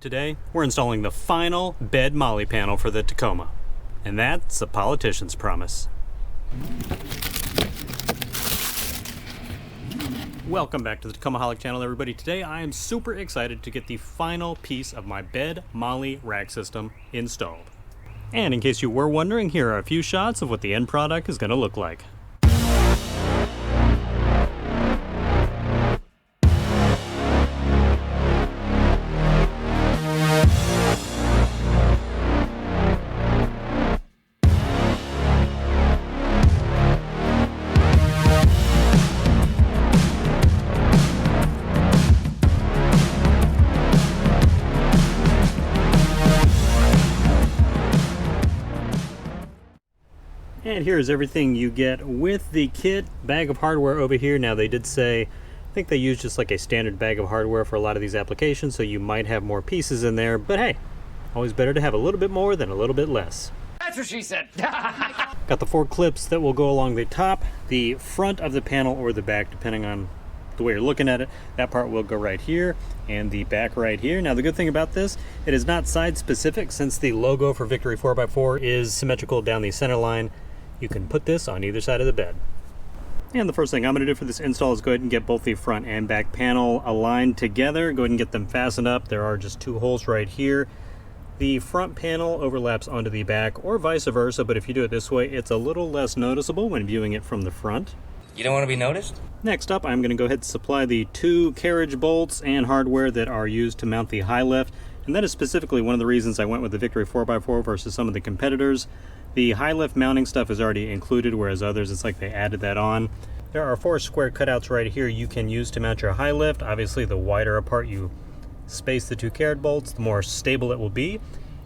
Today, we're installing the final bed Molle panel for the Tacoma. And that's a politician's promise. Welcome back to the Tacomaholic channel, everybody. Today I am super excited to get the final piece of my bed Molle rack system installed. And in case you were wondering, here are a few shots of what the end product is going to look like. And here's everything you get with the kit. Bag of hardware over here. Now they did say, I think they use just like a standard bag of hardware for a lot of these applications, so you might have more pieces in there, but hey, always better to have a little bit more than a little bit less. That's what she said. Got the 4 clips that will go along the top, the front of the panel, or the back, depending on the way you're looking at it. That part will go right here, and the back right here. Now the good thing about this, it is not side specific, since the logo for Victory 4x4 is symmetrical down the center line. You can put this on either side of the bed. And the first thing I'm going to do for this install is go ahead and get both the front and back panel aligned together. Go ahead and get them fastened up. There are just 2 holes right here. The front panel overlaps onto the back, or vice versa, but if you do it this way, it's a little less noticeable when viewing it from the front. You don't want to be noticed? Next up, I'm going to go ahead and supply the 2 carriage bolts and hardware that are used to mount the high lift. And that is specifically one of the reasons I went with the Victory 4x4 versus some of the competitors. The high lift mounting stuff is already included, whereas others, it's like they added that on. There are 4 square cutouts right here you can use to mount your high lift. Obviously, the wider apart you space the 2 carriage bolts, the more stable it will be.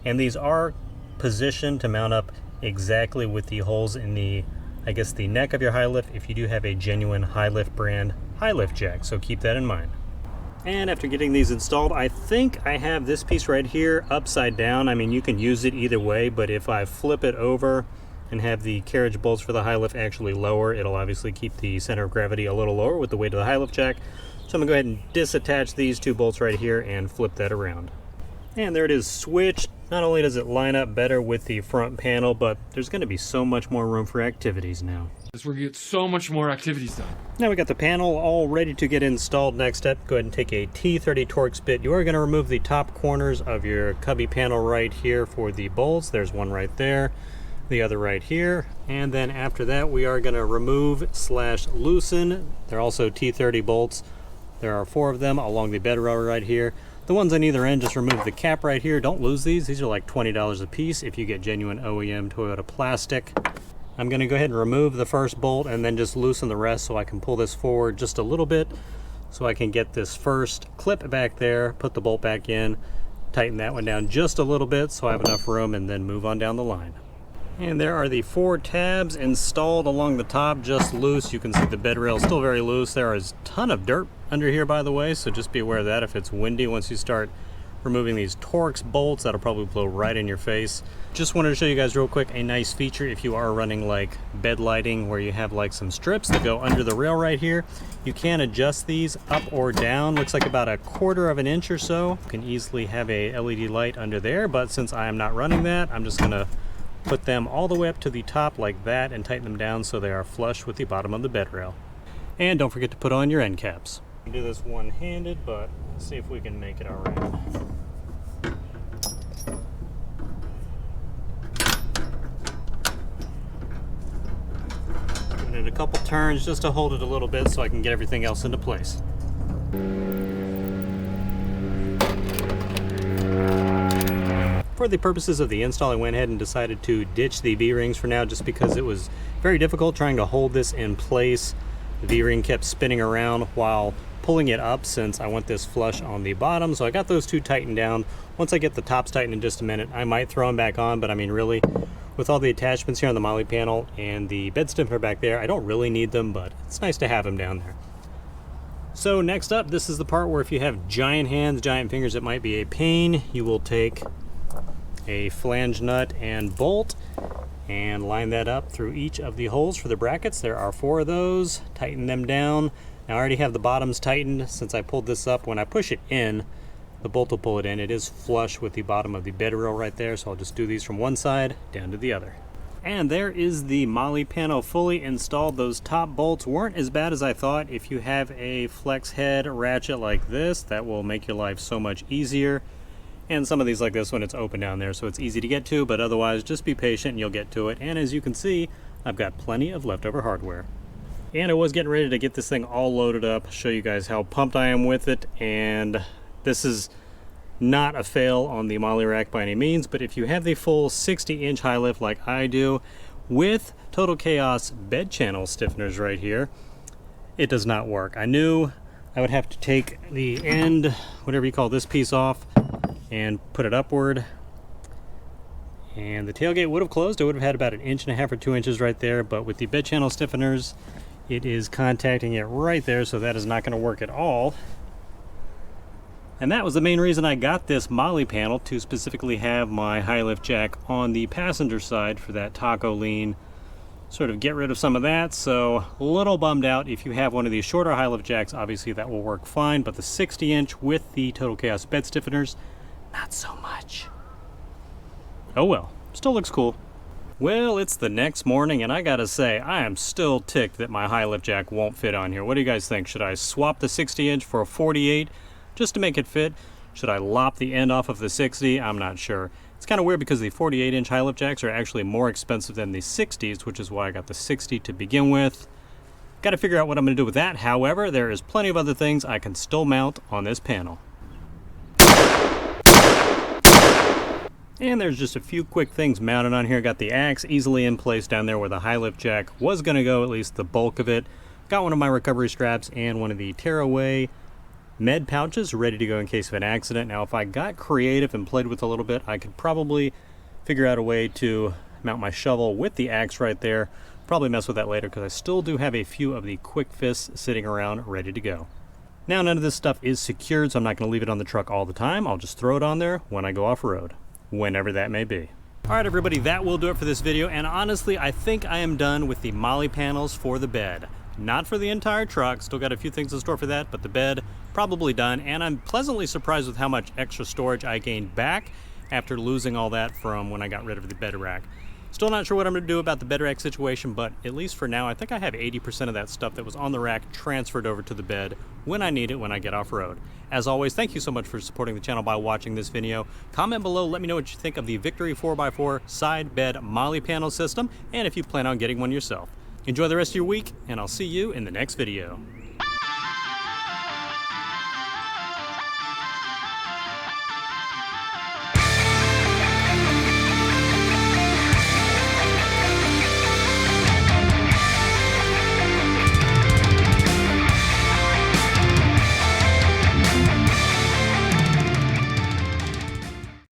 And these are positioned to mount up exactly with the holes in the, I guess, the neck of your high lift if you do have a genuine high lift brand high lift jack, so keep that in mind. And after getting these installed, I think I have this piece right here upside down. I mean, you can use it either way, but if I flip it over and have the carriage bolts for the high lift actually lower, it'll obviously keep the center of gravity a little lower with the weight of the high lift jack. So I'm gonna go ahead and disattach these 2 bolts right here and flip that around. And there it is switched. Not only does it line up better with the front panel, but there's gonna be so much more room for activities now. We're gonna get so much more activities done. Now we got the panel all ready to get installed. Next step, go ahead and take a T30 Torx bit. You are going to remove the top corners of your cubby panel right here for the bolts. There's one right there, the other right here. And then after that, we are going to remove / loosen. They're also T30 bolts. There are 4 of them along the bed rail right here. The ones on either end, just remove the cap right here. Don't lose these. These are like $20 a piece if you get genuine OEM Toyota plastic. I'm going to go ahead and remove the first bolt and then just loosen the rest so I can pull this forward just a little bit so I can get this first clip back there, put the bolt back in, tighten that one down just a little bit so I have enough room, and then move on down the line. And there are the 4 tabs installed along the top, just loose. You can see the bed rail is still very loose. There is a ton of dirt under here, by the way, so just be aware of that. If it's windy, once you start removing these Torx bolts, that'll probably blow right in your face. Just wanted to show you guys real quick a nice feature if you are running like bed lighting where you have like some strips that go under the rail right here. You can adjust these up or down. Looks like about 1/4 of an inch or so. You can easily have a LED light under there, but since I am not running that, I'm just gonna put them all the way up to the top like that and tighten them down so they are flush with the bottom of the bed rail. And don't forget to put on your end caps. You can do this one-handed, but let's see if we can make it all right. Giving it a couple turns just to hold it a little bit so I can get everything else into place. For the purposes of the install, I went ahead and decided to ditch the V-rings for now just because it was very difficult trying to hold this in place. The V-ring kept spinning around while pulling it up since I want this flush on the bottom. So I got those 2 tightened down. Once I get the tops tightened in just a minute, I might throw them back on, but I mean really, with all the attachments here on the Molle panel and the bed stiffener back there, I don't really need them, but it's nice to have them down there. So next up, this is the part where if you have giant hands, giant fingers, it might be a pain. You will take a flange nut and bolt and line that up through each of the holes for the brackets. There are 4 of those. Tighten them down. Now I already have the bottoms tightened since I pulled this up. When I push it in, the bolt will pull it in. It is flush with the bottom of the bed rail right there, so I'll just do these from one side down to the other. And there is the Molle panel fully installed. Those top bolts weren't as bad as I thought. If you have a flex head ratchet like this, that will make your life so much easier. And some of these like this one, it's open down there, so it's easy to get to, but otherwise just be patient and you'll get to it. And as you can see, I've got plenty of leftover hardware. And I was getting ready to get this thing all loaded up, show you guys how pumped I am with it. And this is not a fail on the Molle rack by any means, but if you have the full 60-inch high lift like I do, with Total Chaos bed channel stiffeners right here, it does not work. I knew I would have to take the end, whatever you call this piece, off and put it upward. And the tailgate would have closed. It would have had about 1.5 inches or 2 inches right there, but with the bed channel stiffeners, it is contacting it right there, so that is not going to work at all. And that was the main reason I got this Molle panel, to specifically have my high lift jack on the passenger side for that taco lean. Sort of get rid of some of that, so a little bummed out. If you have one of these shorter high lift jacks, obviously that will work fine, but the 60-inch with the Total Chaos bed stiffeners, not so much. Oh well, still looks cool. Well, it's the next morning, and I gotta say, I am still ticked that my high lift jack won't fit on here. What do you guys think? Should I swap the 60-inch for a 48 just to make it fit? Should I lop the end off of the 60? I'm not sure. It's kind of weird because the 48-inch high lift jacks are actually more expensive than the 60s, which is why I got the 60 to begin with. Got to figure out what I'm going to do with that. However, there is plenty of other things I can still mount on this panel. And there's just a few quick things mounted on here. Got the axe easily in place down there where the high lift jack was going to go, at least the bulk of it. Got one of my recovery straps and one of the tearaway med pouches ready to go in case of an accident. Now, if I got creative and played with a little bit, I could probably figure out a way to mount my shovel with the axe right there. Probably mess with that later because I still do have a few of the quick fists sitting around ready to go. Now, none of this stuff is secured, so I'm not going to leave it on the truck all the time. I'll just throw it on there when I go off-road, whenever that may be. All right, everybody, that will do it for this video. And honestly, I think I am done with the Molle panels for the bed. Not for the entire truck, still got a few things in store for that, but the bed, probably done. And I'm pleasantly surprised with how much extra storage I gained back after losing all that from when I got rid of the bed rack. Still not sure what I'm going to do about the bed rack situation, but at least for now, I think I have 80% of that stuff that was on the rack transferred over to the bed when I need it when I get off-road. As always, thank you so much for supporting the channel by watching this video. Comment below, let me know what you think of the Victory 4x4 side bed Molle panel system, and if you plan on getting one yourself. Enjoy the rest of your week, and I'll see you in the next video.